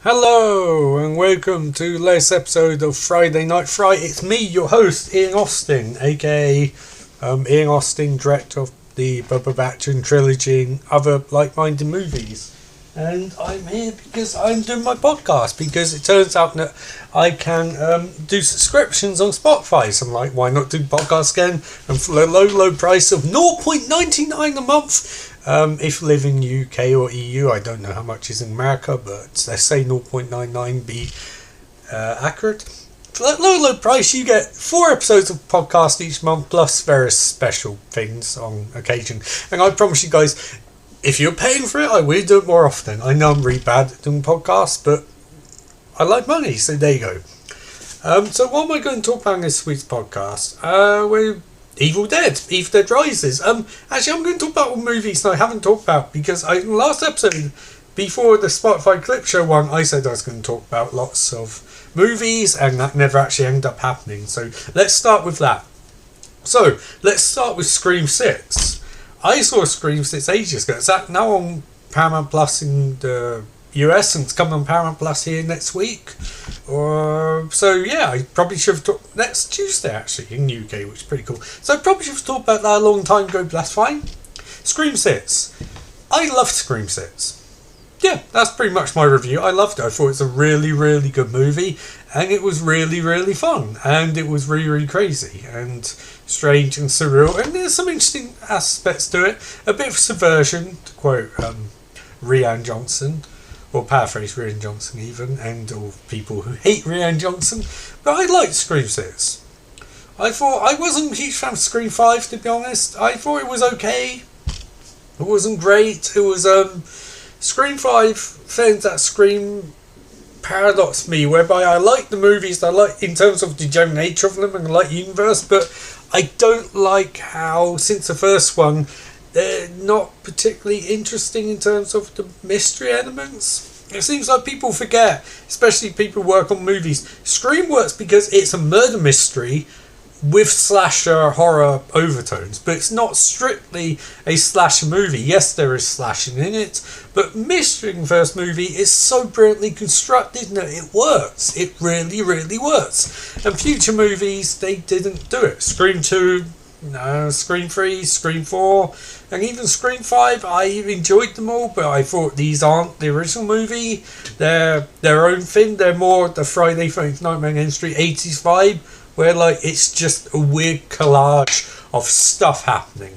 Hello and welcome to the latest episode of Friday Night Fright. It's me, your host, Ian Austin, aka Ian Austin, director of the Bubba Batchin trilogy and other like-minded movies. And I'm here because I'm doing my podcast, because it turns out that I can do subscriptions on Spotify. So I'm like, why not do podcasts again? And for the low price of 0.99 a month. If you live in UK or EU, I don't know how much is in America, but let's say 0.99 be accurate. For that low price, you get 4 episodes of podcast each month, plus various special things on occasion. And I promise you guys, if you're paying for it, I will do it more often. I know I'm really bad at doing podcasts, but I like money, so there you go. So what am I going to talk about in this week's podcast? Evil Dead Rises. Actually, I'm going to talk about all movies that I haven't talked about, because in the last episode, before the Spotify Clip Show one, I said I was going to talk about lots of movies, and that never actually ended up happening. So let's start with that. So let's start with Scream 6. I saw Scream 6 ages ago. It's now on Paramount Plus in the US, and it's coming on Paramount Plus here next week. So yeah, I probably should have talked next Tuesday actually in UK, which is pretty cool. So I probably should have talked about that a long time ago, but that's fine. Scream 6. I loved Scream 6. Yeah, that's pretty much my review. I loved it. I thought it was a really, really good movie, and it was really, really fun, and it was really, really crazy and strange and surreal, and there's some interesting aspects to it. A bit of subversion, to quote Rian Johnson, or paraphrase Rian Johnson even, and all people who hate Rian Johnson. But I liked Scream 6. I wasn't a huge fan of Scream 5, to be honest. I thought it was okay. It wasn't great. It was Scream 5 found that Scream paradox me, whereby I like the movies, I like in terms of the general nature of them, and I like the universe, but I don't like how, since the first one, they're not particularly interesting in terms of the mystery elements. It seems like people forget, especially people who work on movies, Scream works because it's a murder mystery with slasher horror overtones, but it's not strictly a slasher movie. Yes, there is slashing in it, but mystery in the first movie is so brilliantly constructed that it works. It really, really works. And future movies, they didn't do it. Scream 2, no, Scream 3, Scream 4, and even Scream 5, I enjoyed them all, but I thought these aren't the original movie. They're their own thing. They're more the Friday 13th Nightmare on Elm Street 80s vibe, where like it's just a weird collage of stuff happening.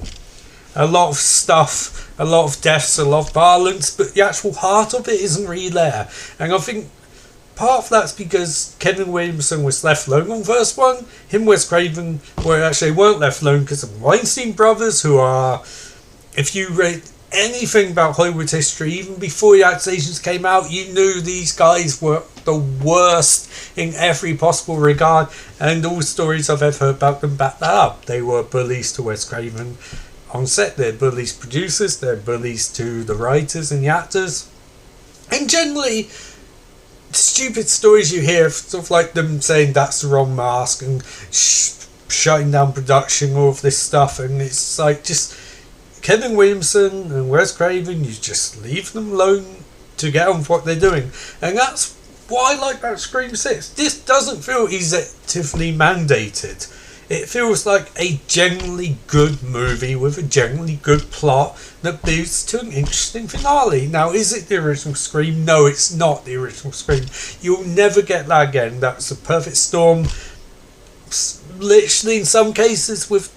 A lot of stuff, a lot of deaths, a lot of violence, but the actual heart of it isn't really there. And I think part of that's because Kevin Williamson was left alone on the first one. Him and Wes Craven weren't left alone because of the Weinstein brothers, who are, if you read anything about Hollywood history, even before the accusations came out, you knew these guys were the worst in every possible regard, and all stories I've ever heard about them back that up. They were bullies to Wes Craven on set, they're bullies to producers, they're bullies to the writers and the actors, and generally stupid stories you hear, sort of like them saying that's the wrong mask and shutting down production, all of this stuff, and it's like, just Kevin Williamson and Wes Craven, you just leave them alone to get on with what they're doing. And that's what I like about Scream 6. This doesn't feel executively mandated. It feels like a genuinely good movie with a genuinely good plot that builds to an interesting finale. Now, is it the original Scream? No, it's not the original Scream. You'll never get that again. That's a perfect storm. Literally, in some cases, with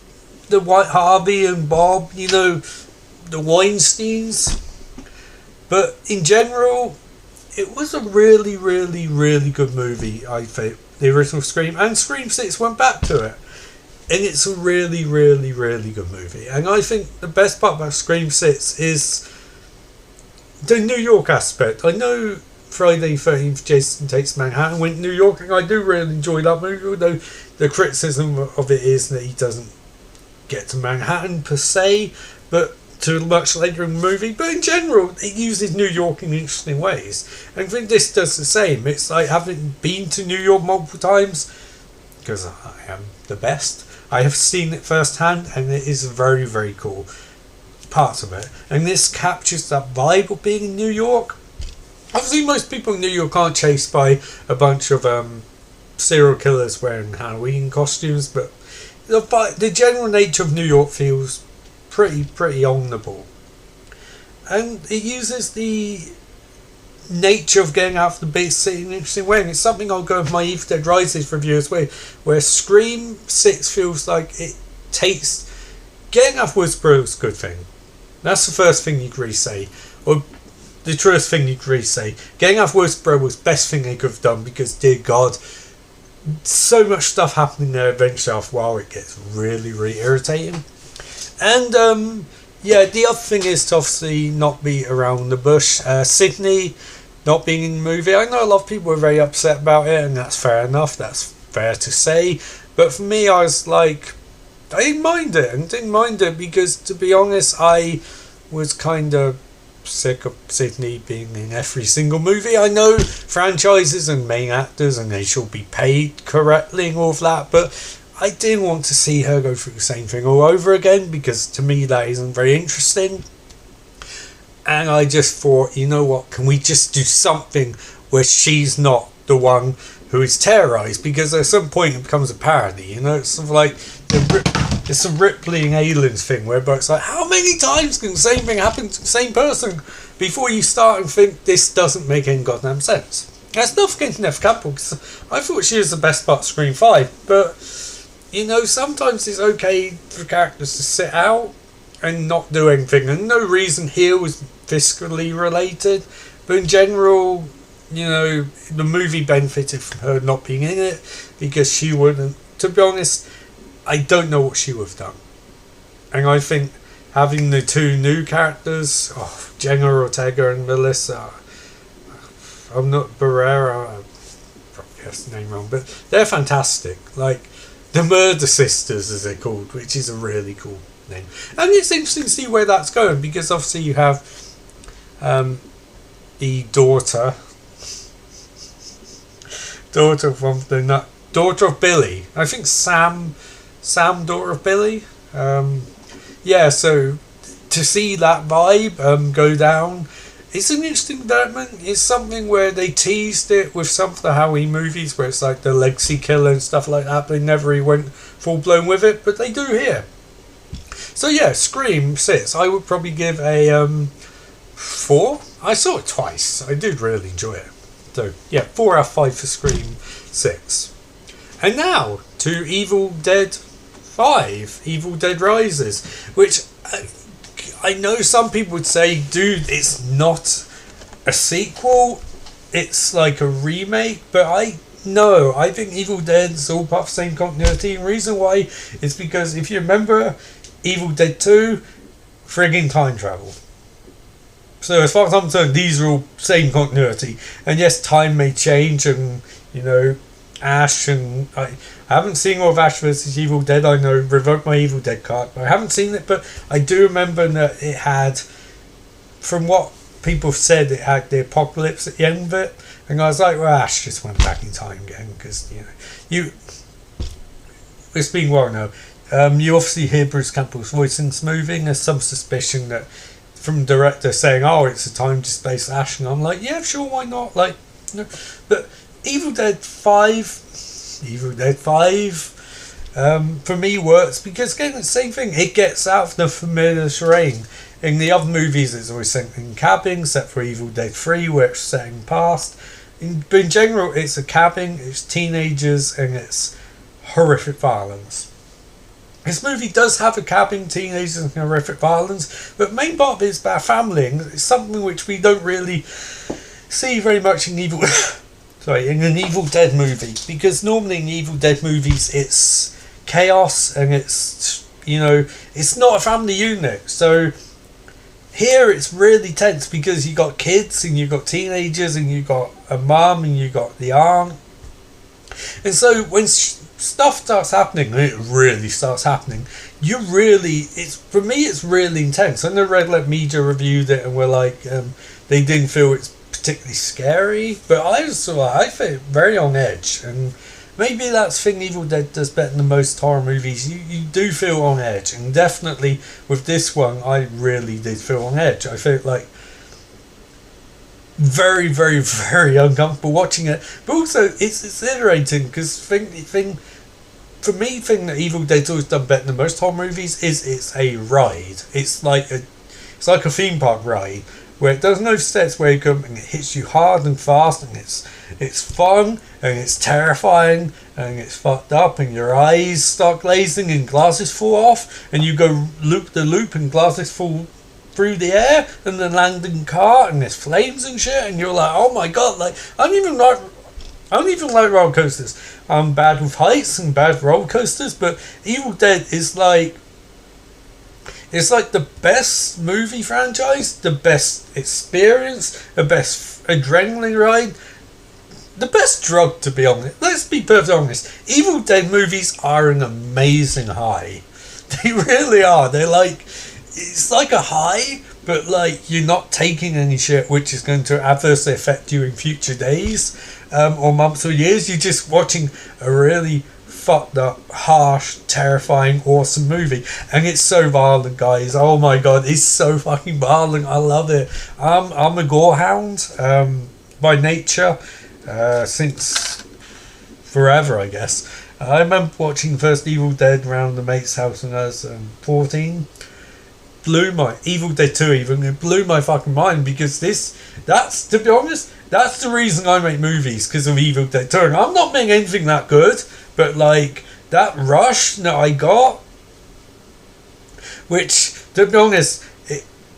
the White Harvey and Bob, the Weinsteins. But in general, it was a really, really, really good movie, I think. The original Scream, and Scream 6 went back to it. And it's a really, really, really good movie. And I think the best part about Scream 6 is the New York aspect. I know Friday 13th, Jason Takes Manhattan went to New York, and I do really enjoy that movie, although the criticism of it is that he doesn't get to Manhattan per se, but to much later in the movie. But in general, it uses New York in interesting ways, and I think this does the same. It's like, having been to New York multiple times, because I am the best, I have seen it firsthand, and it is very, very cool parts of it. And this captures that vibe of being in New York. obviously most people in New York aren't chased by a bunch of serial killers wearing Halloween costumes, but the general nature of New York feels pretty honourable, and it uses the nature of getting out of the base city in an interesting way. And it's something I'll go with my Evil Dead Rises review as well, where Scream 6 feels like it takes getting out of Woodsboro is a good thing. That's the first thing you could really say, or the truest thing you could really say. Getting out of Woodsboro was the best thing they could have done, because dear God, so much stuff happening there eventually after a while it gets really irritating. And yeah, the other thing is to obviously not beat around the bush. Sydney not being in the movie, I know a lot of people were very upset about it, and that's fair enough, that's fair to say, but for me I was like, I didn't mind it because, to be honest, I was kind of sick of Sydney being in every single movie. I know franchises and main actors and they should be paid correctly and all of that, but I didn't want to see her go through the same thing all over again, because to me that isn't very interesting. And I just thought, you know what, can we just do something where she's not the one who is terrorised? Because at some point it becomes a parody, you know, it's sort of like it's a Ripley and Aliens thing, where it's like, how many times can the same thing happen to the same person before you start and think this doesn't make any goddamn sense? That's not against Neve Campbell, because I thought she was the best part of Scream 5, but you know, sometimes it's okay for characters to sit out and not do anything, and no reason here was fiscally related, but in general, you know, the movie benefited from her not being in it, because she wouldn't, to be honest, I don't know what she would have done. And I think having the two new characters, Jenna Ortega and Melissa, I'm not Barrera, I probably guessed the name wrong, but they're fantastic. Like, the Murder Sisters, as they're called, which is a really cool name. And it's interesting to see where that's going, because obviously you have the daughter of Billy. I think Sam, daughter of Billy. Yeah, so to see that vibe go down, it's an interesting development. It's something where they teased it with some of the Halloween movies, where it's like the legacy killer and stuff like that, but they never really went full blown with it, but they do here. So yeah, Scream 6, I would probably give a 4. I saw it twice. I did really enjoy it. So yeah, 4 out of 5 for Scream 6. And now to Evil Dead 5, Evil Dead Rises, which I know some people would say, dude, it's not a sequel, it's like a remake, but I think Evil Dead's all part of the same continuity. And the reason why is because if you remember Evil Dead 2, frigging time travel. So as far as I'm concerned, these are all same continuity. And yes, time may change, and you know, Ash, and I haven't seen all of Ash vs Evil Dead. I know, revoked my Evil Dead card, but I haven't seen it. But I do remember that it had, from what people said, it had the apocalypse at the end of it. And I was like, well, Ash just went back in time again, because it's been a while now. You obviously hear Bruce Campbell's voice in this movie, and there's some suspicion that from the director saying, oh, it's a time to space Ash, and I'm like, yeah, sure, why not? Like, you know, but Evil Dead 5 for me works, because again, the same thing, it gets out of the familiar terrain. In the other movies, it's always set in cabin, except for Evil Dead 3, where it's set in past. But in general, it's a cabin, it's teenagers, and it's horrific violence. This movie does have a cabin, teenagers, and horrific violence, but the main part of it is about family, and it's something which we don't really see very much in in an Evil Dead movie, because normally in Evil Dead movies it's chaos, and it's, you know, it's not a family unit. So here it's really tense, because you got kids, and you got teenagers, and you got a mum, and you got the aunt. And so when stuff starts happening, and it really starts happening, for me it's really intense. I know Red Letter Media reviewed it and were like, they didn't feel it's particularly scary, but I feel very on edge. And maybe that's the thing Evil Dead does better than most horror movies. You do feel on edge, and definitely with this one I really did feel on edge. I felt like very, very, very uncomfortable watching it. But also, it's exhilarating because for me, thing that Evil Dead 2 has done better than most horror movies is it's a ride. It's like a theme park ride where it does no steps where you come and it hits you hard and fast, and it's fun and it's terrifying and it's fucked up and your eyes start glazing and glasses fall off and you go loop the loop and glasses fall through the air and then land in car and there's flames and shit and you're like, oh my god, like I don't even like roller coasters. I'm bad with heights and bad with roller coasters, but Evil Dead is like, it's like the best movie franchise, the best experience, the best adrenaline ride, the best drug, to be honest. Let's be perfectly honest. Evil Dead movies are an amazing high. They really are. They're like, it's like a high, but like you're not taking any shit which is going to adversely affect you in future days or months or years. You're just watching a really fucked up, harsh, terrifying, awesome movie, and it's so violent, guys. Oh my god, it's so fucking violent. I love it. I'm a gorehound by nature, since forever, I guess. I remember watching first Evil Dead around the mate's house when I was 14. Blew my Evil Dead 2 even, it blew my fucking mind because that's to be honest, that's the reason I make movies, because of Evil Dead 2. And I'm not making anything that good, but like that rush that I got, which to be honest,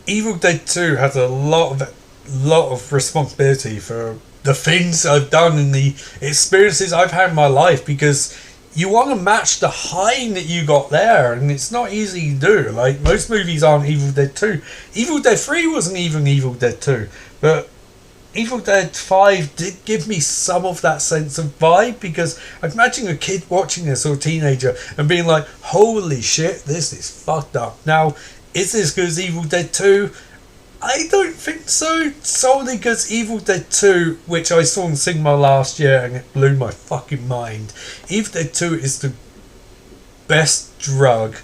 Evil Dead 2 has a lot of responsibility for the things I've done and the experiences I've had in my life, because you want to match the high that you got there, and it's not easy to do. Like, most movies aren't Evil Dead 2. Evil Dead 3 wasn't even Evil Dead 2, but Evil Dead 5 did give me some of that sense of vibe, because I can imagine a kid watching this, or a teenager, and being like, holy shit, this is fucked up. Now, is this as good as Evil Dead 2? I don't think so, solely because Evil Dead 2, which I saw in cinema last year and it blew my fucking mind, Evil Dead 2 is the best drug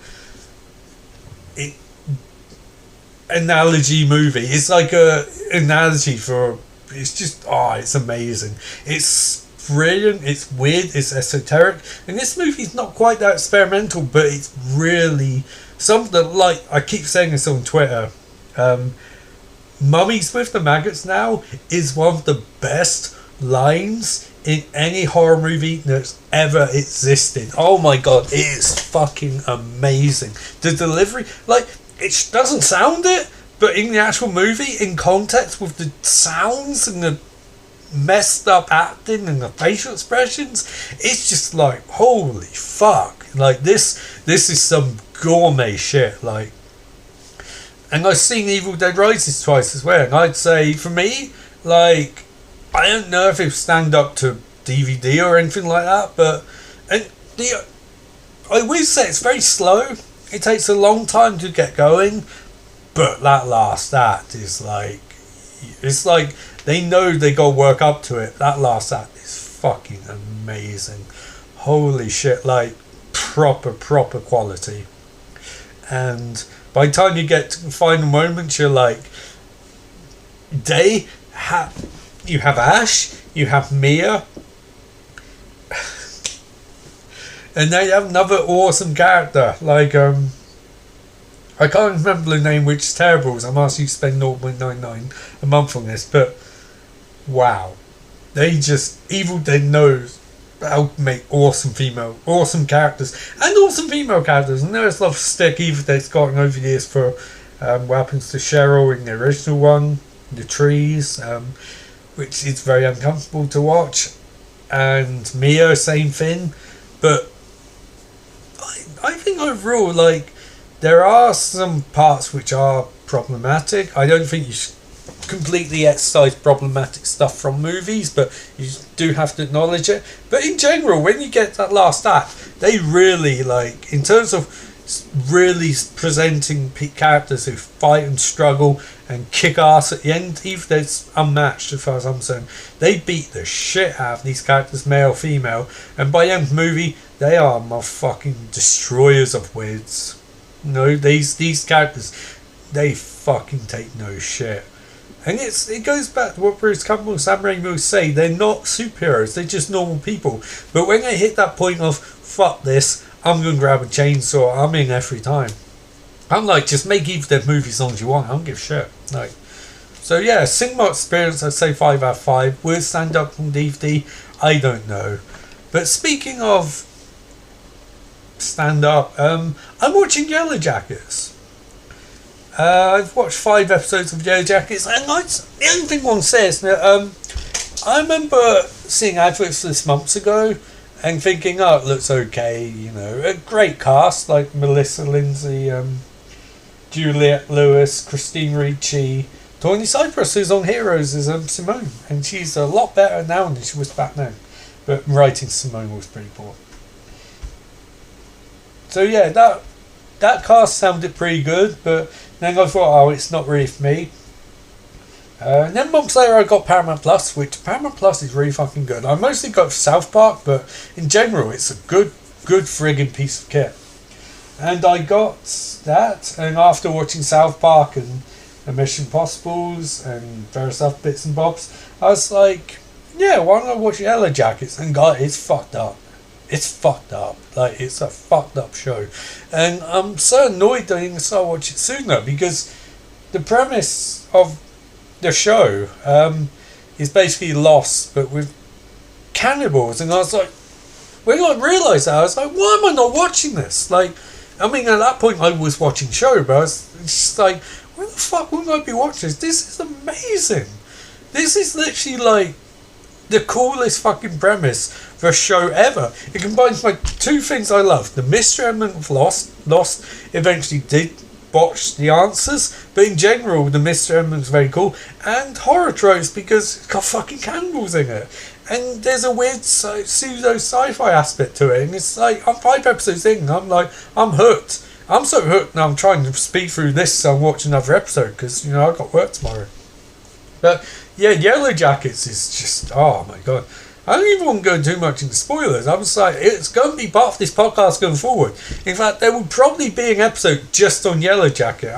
analogy movie. It's like a analogy for, it's just, it's amazing. It's brilliant, it's weird, it's esoteric, and this movie's not quite that experimental, but it's really something. Like, I keep saying this on Twitter, Mummies with the Maggots now is one of the best lines in any horror movie that's ever existed. Oh my god, it is fucking amazing. The delivery, like, it doesn't sound it, but in the actual movie, in context with the sounds and the messed up acting and the facial expressions, it's just like, holy fuck. Like, this is some gourmet shit, like. And I've seen Evil Dead Rises twice as well, and I'd say, for me, like, I don't know if it stand up to DVD or anything like that, but I will say it's very slow. It takes a long time to get going, but that last act is like, it's like they know they got to work up to it. That last act is fucking amazing. Holy shit, like, proper quality. And by the time you get to the final moments, you're like, you have Ash, you have Mia, and then you have another awesome character, like, I can't remember the name, which is terrible, so I'm asking you to spend 0.99 a month on this, but wow. Evil Dead knows how to make awesome characters, and awesome female characters, and there's a lot of stick Evil Dead's gotten over the years for what happens to Cheryl in the original one, the trees, which is very uncomfortable to watch, and Mia, same thing, but I think overall, like, there are some parts which are problematic. I don't think you should completely excise problematic stuff from movies, but you do have to acknowledge it. But in general, when you get that last act, they really, like, in terms of really presenting characters who fight and struggle and kick ass at the end, even though it's unmatched as far as I'm concerned, they beat the shit out of these characters, male, female, and by the end of the movie, they are motherfucking destroyers of wigs. No, these characters, they fucking take no shit. And it goes back to what Bruce Campbell and Sam Raimi say. They're not superheroes. They're just normal people. But when they hit that point of, fuck this, I'm going to grab a chainsaw. I'm in every time. I'm like, just make Evil Dead movies as long as you want. I don't give a shit. Like, so yeah, cinema experience, I'd say 5 out of 5. Will it stand up on DVD? I don't know. But speaking of stand up, I'm watching Yellow Jackets. I've watched 5 episodes of Yellow Jackets, and the only thing one says, I remember seeing adverts this months ago and thinking, oh, it looks okay, a great cast, like Melissa Lindsay, Juliette Lewis, Christine Ricci, Tawny Cypress, who's on Heroes, is Simone, and she's a lot better now than she was back then, but writing Simone was pretty poor. So yeah, that cast sounded pretty good, but then I thought, oh, it's not really for me. And then months later I got Paramount Plus, which Paramount Plus is really fucking good. I mostly got South Park, but in general it's a good friggin' piece of kit. And I got that, and after watching South Park and Mission Impossibles and various other bits and bobs, I was like, yeah, why don't I watch Yellow Jackets? And God, it's fucked up. It's fucked up. Like, it's a fucked up show. And I'm so annoyed that I didn't start watching it sooner, because the premise of the show is basically Lost, but with cannibals. And I was like, when I realised that, I was like, why am I not watching this? Like, I mean, at that point I was watching the show, but I was just like, why the fuck wouldn't I be watching this? This is amazing. This is literally like the coolest fucking premise for a show ever. It combines my 2 things I love. The mystery element of Lost eventually did botch the answers, but in general the mystery element is very cool, and horror tropes because it's got fucking cannibals in it, and there's a weird pseudo sci-fi aspect to it, and it's like, I'm 5 episodes in, I'm like, I'm hooked. I'm so hooked now I'm trying to speed through this so I'm watching another episode, because I've got work tomorrow. But yeah, Yellow Jackets is just, oh my god. I don't even want to go too much into spoilers. I was like, it's going to be part of this podcast going forward. In fact, there will probably be an episode just on Yellow Jacket.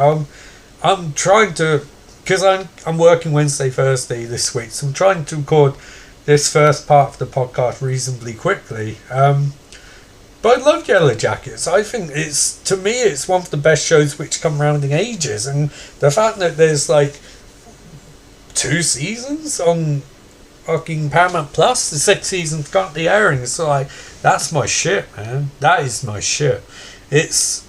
I'm trying to, because I'm working Wednesday, Thursday this week, so I'm trying to record this first part of the podcast reasonably quickly. But I love Yellow Jackets. I think to me, it's one of the best shows which come around in ages. And the fact that there's like 2 seasons on fucking Paramount Plus, the 6th season's currently airing, it's like, that's my shit, man. That is my shit. It's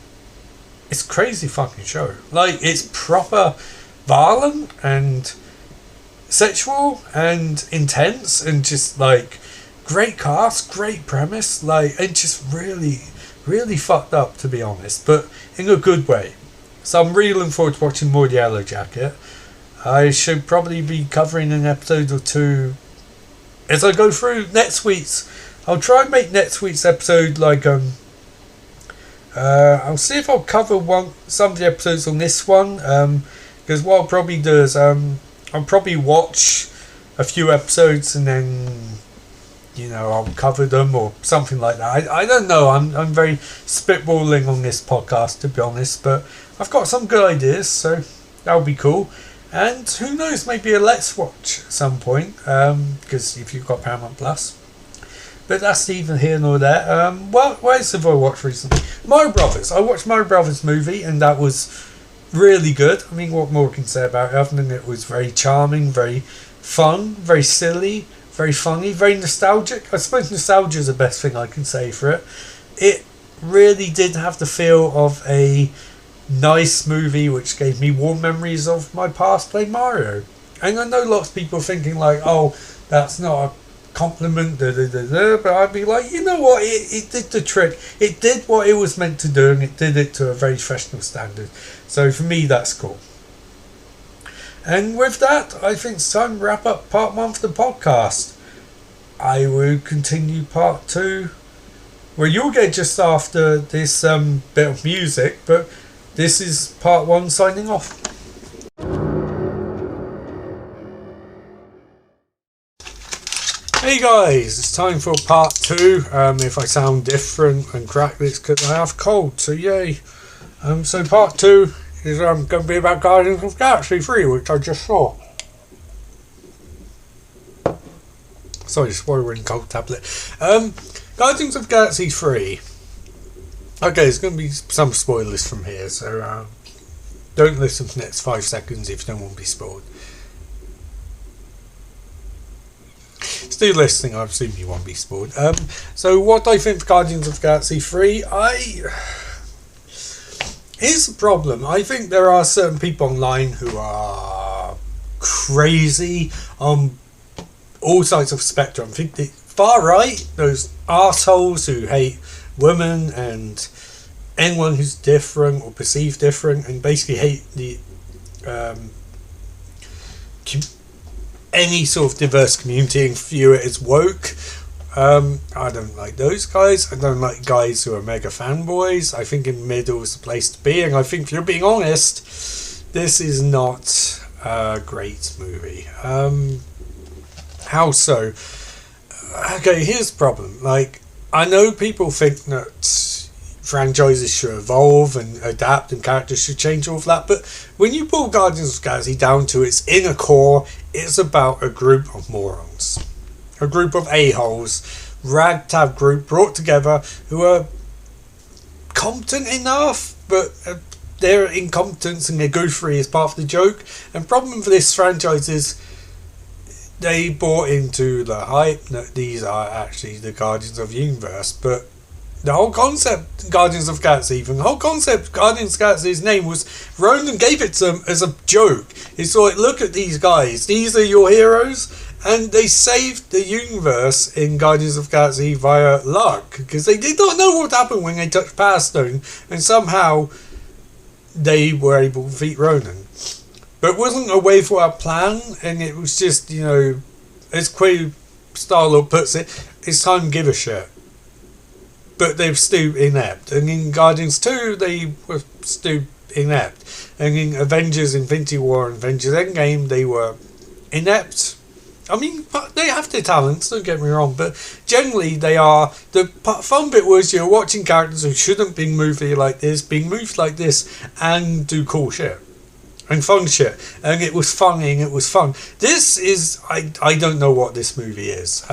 crazy fucking show. Like, it's proper violent and sexual and intense and just like great cast, great premise, like, and just really, really fucked up, to be honest, but in a good way. So I'm really looking forward to watching more Yellow Jacket. I should probably be covering an episode or 2 as I go through next week's. I'll try and make next week's episode like I'll see if I'll cover some of the episodes on this one, because what I'll probably do is I'll probably watch a few episodes and then I'll cover them or something like that. I don't know. I'm very spitballing on this podcast, to be honest, but I've got some good ideas, so that'll be cool. And who knows, maybe a Let's Watch at some point, because if you've got Paramount Plus. But that's neither here nor there. What else have I watched recently? Mario Brothers. I watched Mario Brothers movie, and that was really good. I mean, what more can I say about it other than it was very charming, very fun, very silly, very funny, very nostalgic. I suppose nostalgia is the best thing I can say for it. It really did have the feel of a nice movie which gave me warm memories of my past playing Mario. And I know lots of people are thinking like, oh, that's not a compliment, but I'd be like, you know what, it did the trick. It did what it was meant to do, and it did it to a very professional standard. So for me, that's cool. And with that, I think it's time to wrap up part 1 of the podcast. I will continue part 2, where you'll get just after this bit of music, but this is part 1 signing off. Hey guys, it's time for part 2. If I sound different and crackly, it's because I have cold, so yay. So part 2 is going to be about Guardians of the Galaxy 3, which I just saw. Sorry, swallowing cold tablet. Guardians of the Galaxy 3. Okay, there's going to be some spoilers from here, so don't listen for the next 5 seconds if you don't want to be spoiled. Still listening, I assume you won't be spoiled. So what do I think of Guardians of the Galaxy 3? Here's the problem. I think there are certain people online who are crazy on all sides of the spectrum. I think the far right, those assholes who hate women and anyone who's different or perceived different, and basically hate the any sort of diverse community and view it as woke. I don't like those guys. I don't like guys who are mega fanboys. I think in the middle is the place to be, and I think if you're being honest, this is not a great movie. How so? Okay, here's the problem. Like, I know people think that franchises should evolve and adapt and characters should change, all of that, but when you pull Guardians of the Galaxy down to its inner core, it's about a group of morons. A group of a-holes, ragtag group brought together who are competent enough, but their incompetence and their goofery is part of the joke. And the problem for this franchise is they bought into the hype that these are actually the Guardians of the Universe, but the whole concept, Guardians of the Galaxy, even the whole concept, Guardians of the Galaxy's name was, Ronan gave it to them as a joke. It's like, look at these guys, these are your heroes, and they saved the universe in Guardians of the Galaxy via luck, because they did not know what happened when they touched Power Stone, and somehow they were able to defeat Ronan. But it wasn't a way for our plan, and it was just, you know, as Quay Star-Lord puts it, it's time to give a shit. But they were still inept. And in Guardians 2, they were still inept. And in Avengers Infinity War and Avengers Endgame, they were inept. I mean, they have their talents, don't get me wrong, but generally they are. The fun bit was you're watching characters who shouldn't be moved like this, being moved like this, and do cool shit. And fun shit. And it was funny and it was fun. This is, I don't know what this movie is.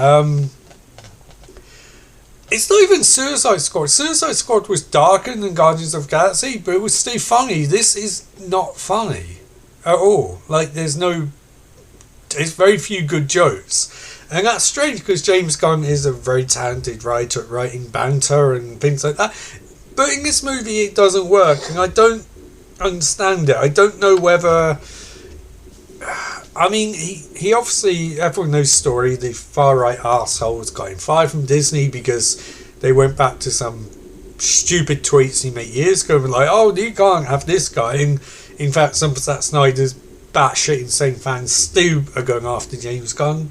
It's not even Suicide Squad. Suicide Squad was darker than Guardians of the Galaxy, but it was still funny. This is not funny at all. Like, there's very few good jokes. And that's strange because James Gunn is a very talented writer at writing banter and things like that. But in this movie, it doesn't work. And I don't understand it. I don't know whether... I mean, he obviously, everyone knows the story, the far-right arseholes got him fired from Disney because they went back to some stupid tweets he made years ago and were like, oh, you can't have this guy. And in fact, some of Zack Snyder's batshit insane fans still are going after James Gunn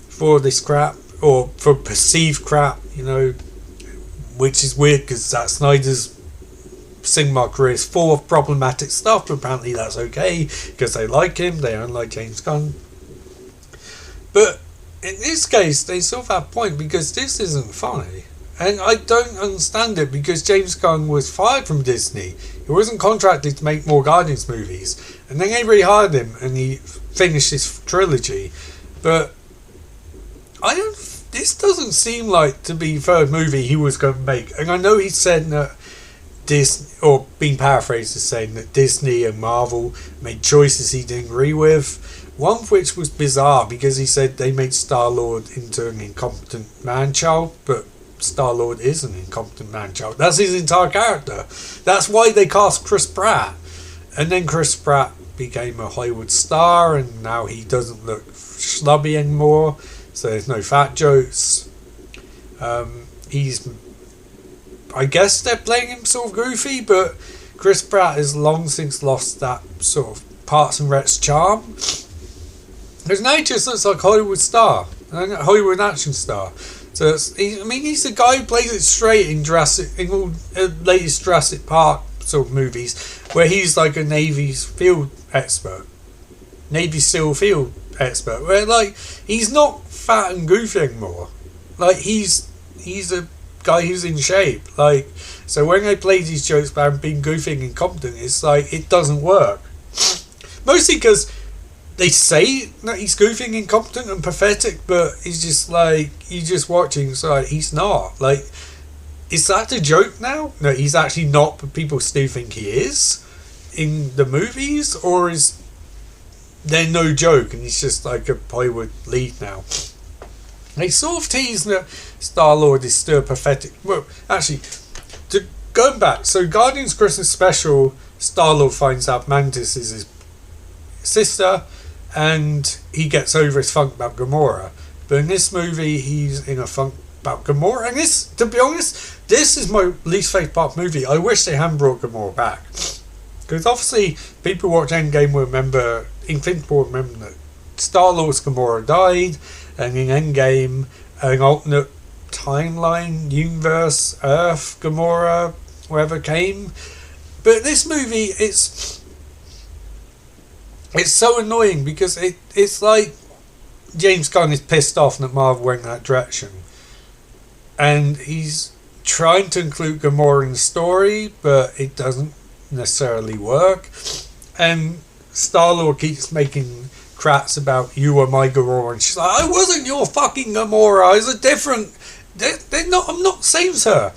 for this crap, or for perceived crap, you know, which is weird because Zack Snyder's cinema career is full of problematic stuff, but apparently that's okay because they like him, they don't like James Gunn. But in this case, they sort of have a point because this isn't funny. And I don't understand it because James Gunn was fired from Disney. He wasn't contracted to make more Guardians movies. And then they rehired him and he finished his trilogy. But this doesn't seem like to be the third movie he was going to make. And I know he said that Disney, or being paraphrased as saying that Disney and Marvel made choices he didn't agree with, one of which was bizarre because he said they made Star-Lord into an incompetent man-child, but Star-Lord is an incompetent man-child. That's his entire character. That's why they cast Chris Pratt. And then Chris Pratt became a Hollywood star, and now he doesn't look schlubby anymore, so there's no fat jokes. I guess they're playing him sort of goofy, but Chris Pratt has long since lost that sort of Parks and Rec's charm. Because now he just looks like a Hollywood star, a Hollywood action star. So he's the guy who plays it straight in all latest Jurassic Park sort of movies, where he's like a Navy SEAL expert, where like he's not fat and goofy anymore. Like he's a guy who's in shape. Like, so when they play these jokes about him being goofy and incompetent, it's like it doesn't work. Mostly because they say that he's goofing, incompetent, and pathetic, but he's just like, you just watching, it's like, he's not. Like, is that a joke now? No, he's actually not, but people still think he is in the movies? Or is there no joke and he's just like a Hollywood lead now? They sort of tease that Star-Lord is still pathetic. Well, actually, going back, so Guardians Christmas Special, Star-Lord finds out Mantis is his sister, and he gets over his funk about Gamora. But in this movie, he's in a funk about Gamora. And this, to be honest, this is my least favourite part of the movie. I wish they hadn't brought Gamora back. Because obviously, people watch Endgame will remember, Infinity War remember that Star-Lord's Gamora died, and in Endgame, an alternate timeline, universe, Earth, Gamora, wherever came. But this movie, it's so annoying because it's like James Gunn is pissed off that Marvel went that direction. And he's trying to include Gamora in the story, but it doesn't necessarily work. And Star-Lord keeps making crats about, you were my Gamora, and she's like, I wasn't your fucking Gamora, I was a different... They're not, I'm not same as her.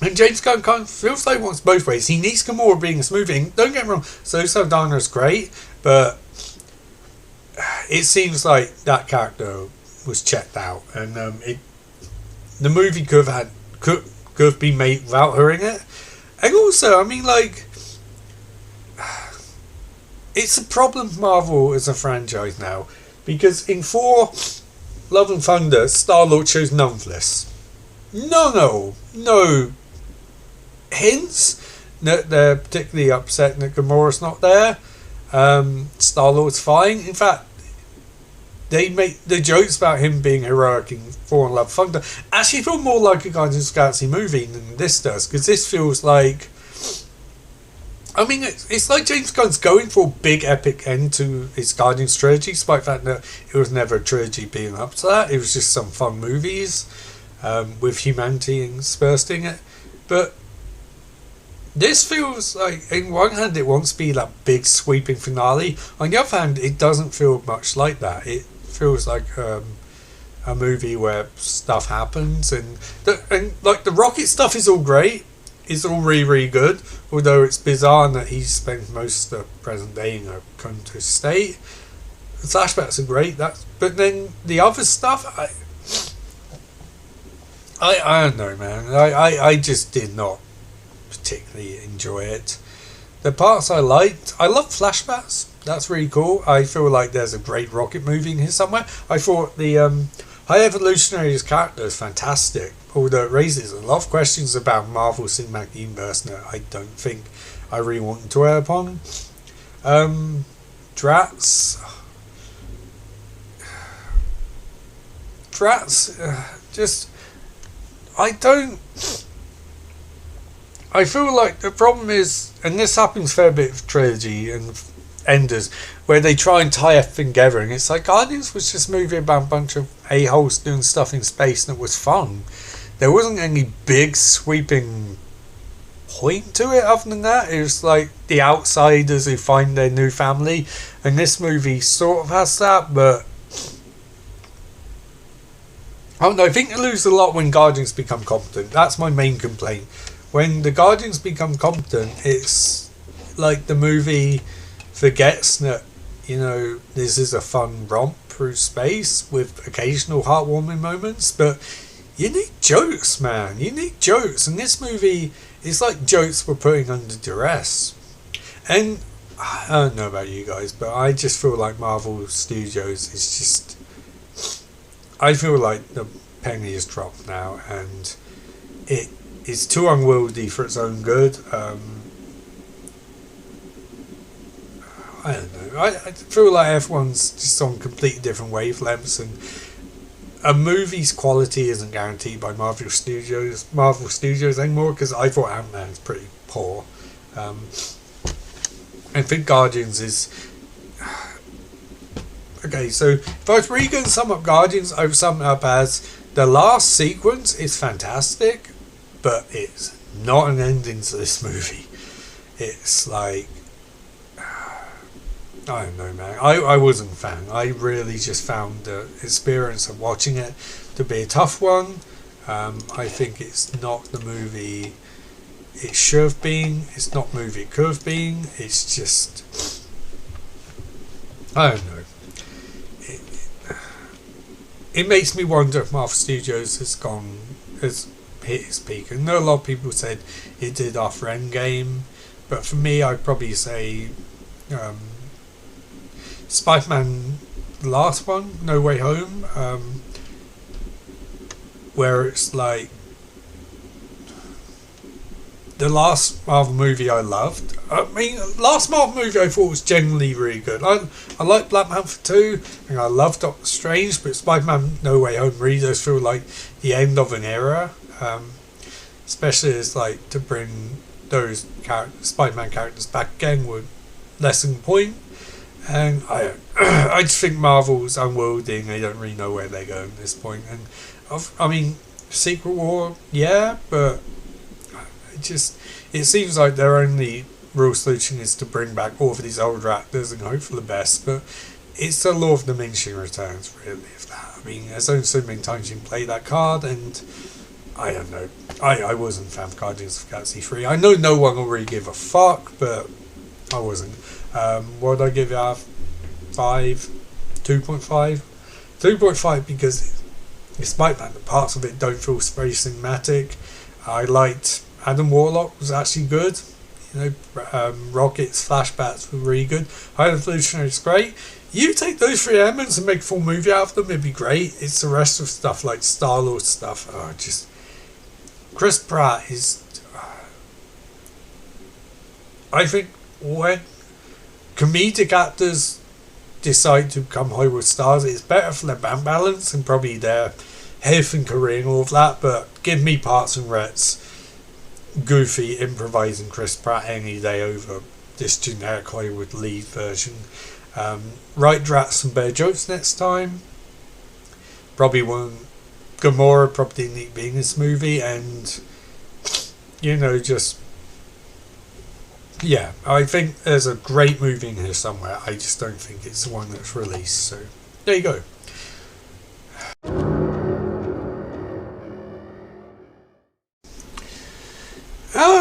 And James Gunn kind of feels like he wants both ways. He needs Gamora being this movie. And don't get me wrong, Zoe Saldana's great, but it seems like that character was checked out, and the movie could have been made without her in it. And also, I mean, like, it's a problem with Marvel as a franchise now, because in Thor Love and Thunder, Star-Lord shows none of this. No hints that they're particularly upset that Gamora's not there. Star-Lord's fine. In fact, they make the jokes about him being heroic in Thor and Love and Thunder actually feel more like a Guardians of the Galaxy movie than this does, because this feels like, I mean, it's like James Gunn's going for a big epic end to his Guardians trilogy, despite the fact that it was never a trilogy being up to that. It was just some fun movies with humanity interspersed in it. But this feels like, in one hand, it wants to be that big sweeping finale. On the other hand, it doesn't feel much like that. It feels like a movie where stuff happens, and like the rocket stuff is all great. It's all really, really good. Although it's bizarre that he spent most of the present day in a comatose state. The flashbacks are great. But then the other stuff, I don't know, man. I just did not particularly enjoy it. The parts I liked, I love flashbacks. That's really cool. I feel like there's a great rocket movie in here somewhere. I thought the High Evolutionary's character is fantastic, although it raises a lot of questions about Marvel Cinematic Universe that I don't think I really want to dwell upon. Drax, just, I feel like the problem is, and this happens a fair bit with trilogy and Enders, where they try and tie everything together, and it's like Guardians was just a movie about a bunch of a-holes doing stuff in space, and it was fun. There wasn't any big sweeping point to it other than that. It was like the outsiders who find their new family, and this movie sort of has that, but I don't know, I think they lose a lot when Guardians become competent. That's my main complaint. When the Guardians become competent, it's like the movie forgets that, you know, this is a fun romp through space with occasional heartwarming moments, but you need jokes, man. You need jokes, and this movie is like jokes we're putting under duress. And I don't know about you guys, but I just feel like Marvel Studios is just, I feel like the penny has dropped now, and it is too unwieldy for its own good. I don't know. I feel like everyone's just on completely different wavelengths, and a movie's quality isn't guaranteed by Marvel Studios anymore, because I thought Ant-Man's pretty poor. I think Guardians is... Okay, so if I was really going to sum up Guardians, I would sum it up as the last sequence is fantastic, but it's not an ending to this movie. It's like... I don't know, man. I wasn't a fan. I really just found the experience of watching it to be a tough one. I think it's not the movie it should have been. It's not the movie it could have been. It's just, I don't know. It makes me wonder if Marvel Studios has hit its peak. I know a lot of people said it did after Endgame, but for me, I'd probably say Spider-Man, the last one, No Way Home, where it's like the last Marvel movie I loved. I mean, last Marvel movie I thought was genuinely really good. I like Black Panther 2, and I loved Doctor Strange, but Spider-Man No Way Home really does feel like the end of an era. Especially as like to bring those Spider-Man characters back again would lessen the point. And I just think Marvel's unwieldy, they don't really know where they're going at this point. And I mean, Secret War, yeah, but it seems like their only real solution is to bring back all of these older actors and hope for the best. But it's the law of diminishing returns, really. If that, I mean, there's only so many times you can play that card, and I don't know. I wasn't a fan of Guardians of the Galaxy 3. I know no one will really give a fuck, but I wasn't. What did I give it? 5, 2.5, 2.5 because despite that, the parts of it don't feel very cinematic. I liked Adam Warlock was actually good. You know, Rocket's flashbacks were really good. High Evolutionary is great. You take those three elements and make a full movie out of them, it'd be great. It's the rest of stuff like Star-Lord stuff. Just Chris Pratt is. I think when comedic actors decide to become Hollywood stars, it's better for their bank balance and probably their health and career and all of that. But give me Parks and Rec's goofy improvising Chris Pratt any day over this generic Hollywood lead version. Write Drat's some better jokes next time. Probably one. Gamora probably didn't need to be in this movie, and you know, just yeah, I think there's a great movie in here somewhere. I just don't think it's the one that's released. So there you go.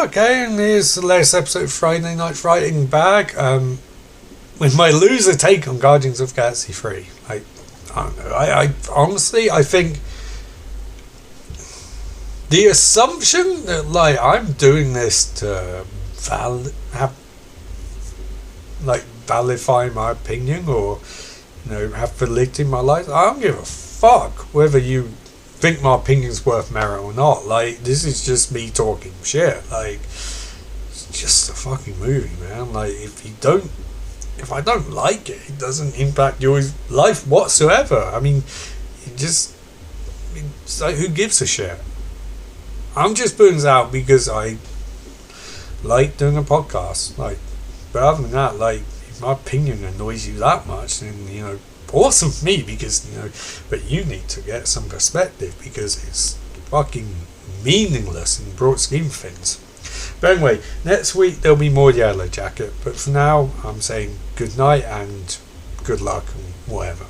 Okay, and here's the latest episode of Friday Night Fighting Bag. With my loser take on Guardians of the Galaxy 3. I don't know. I honestly, I think the assumption that like I'm doing this to validate my opinion or have validity in my life. I don't give a fuck whether you think my opinion's worth merit or not. Like, this is just me talking shit. Like, it's just a fucking movie, man. Like, if I don't like it, it doesn't impact your life whatsoever. I mean, it's like, who gives a shit? I'm just putting this out because I like doing a podcast. Like, but other than that, like, if my opinion annoys you that much, then, awesome for me because, but you need to get some perspective because it's fucking meaningless in the broad scheme of things. But anyway, next week there'll be more Yellow Jacket. But for now, I'm saying good night and good luck and whatever.